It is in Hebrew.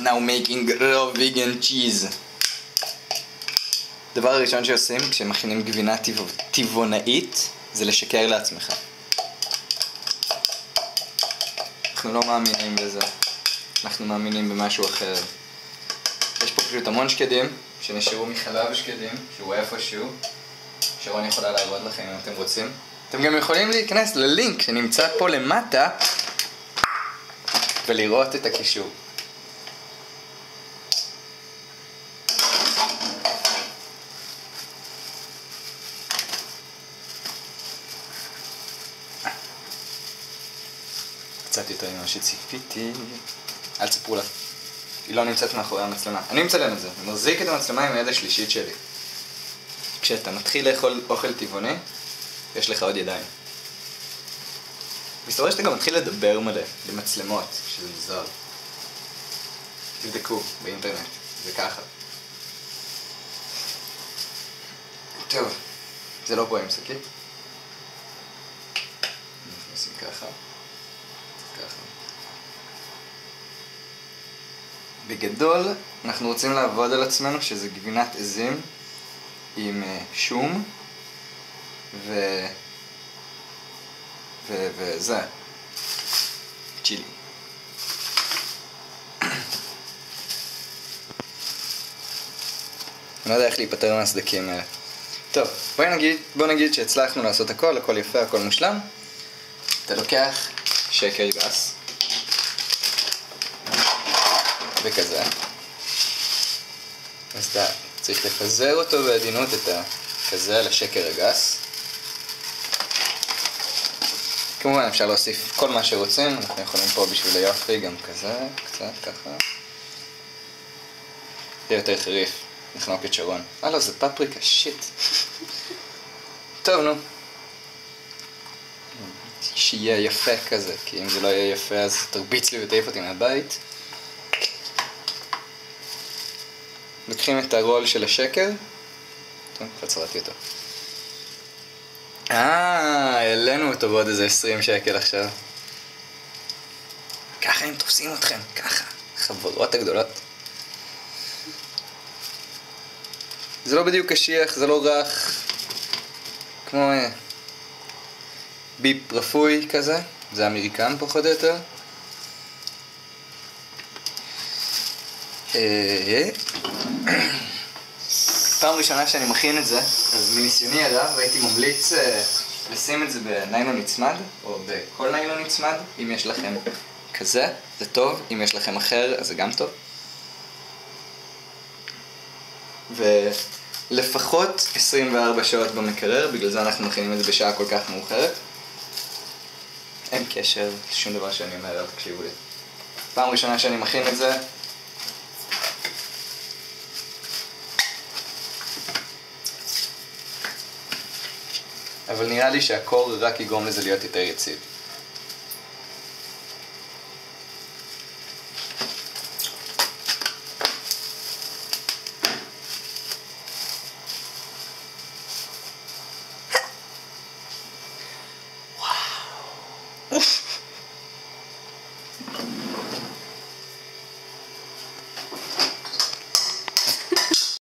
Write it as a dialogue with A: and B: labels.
A: now making raw vegan cheese. הדבר הראשון שעושים כשמכינים גבינה טבעונאית זה לשקר לעצמך. אנחנו לא מאמינים בזה, אנחנו מאמינים במשהו אחר. יש פה פשוט המון שקדים שנשארו מחלב שקדים שהוא איפשהו, שרון יכולה להראות לכם אם אתם רוצים. אתם גם יכולים להיכנס ללינק שנמצא פה למטה ולראות את הקישור. קצת יותר ממה שציפיתי. אל תספרו לה. היא לא נמצאת מאחורי המצלמה. אני מצלם את זה. אני מחזיק את המצלמה עם היד השלישית שלי. כשאתה מתחיל לאכול אוכל טבעוני, יש לך עוד ידיים. מסתבר שאתה גם מתחיל לדבר מלא למצלמות, שזה מוזר. תבדקו באינטרנט, זה ככה. טוב, זה לא פה עם שקית. נשים ככה. בגדול, אנחנו רוצים לעבוד על עצמנו שזה גבינת עזים עם שום וזה צ'ילי. אני לא יודע איך להיפטר מהסדקים האלה. טוב, בוא נגיד שהצלחנו לעשות הכל יפה, הכל מושלם. אתה לוקח שקר גס וכזה, אז אתה צריך לפזר אותו בעדינות את הכזה על השקר הגס. כמובן אפשר להוסיף כל מה שרוצים, אנחנו יכולים פה בשביל היופי גם כזה, קצת ככה. זה יותר חריף, נחנוק את שרון. לא, זה פפריקה, שיט. טוב, נו. שיהיה יפה כזה, כי אם זה לא יהיה יפה אז תרביץ לי ותעיף אותי מהבית. לוקחים את הרול של השקר. טוב, חצרתי אותו. העלינו אותו בעוד איזה 20 שקל עכשיו. ככה הם תופסים אתכם, ככה. חברות הגדולות. זה לא בדיוק קשיח, זה לא רך. כמו ביפ רפוי כזה. זה אמריקן פחות או יותר. פעם ראשונה שאני מכין את זה, אז מניסיוני הרב הייתי ממליץ לשים את זה בניילון נצמד, או בכל ניילון נצמד, אם יש לכם כזה, זה טוב, אם יש לכם אחר, אז זה גם טוב. ולפחות 24 שעות במקרר, בגלל זה אנחנו מכינים את זה בשעה כל כך מאוחרת. אין קשר, שום דבר שאני אומר, אל תקשיבו לי. פעם ראשונה שאני מכין את זה, אבל נראה לי שהקור רק יגרום לזה להיות יותר יציב.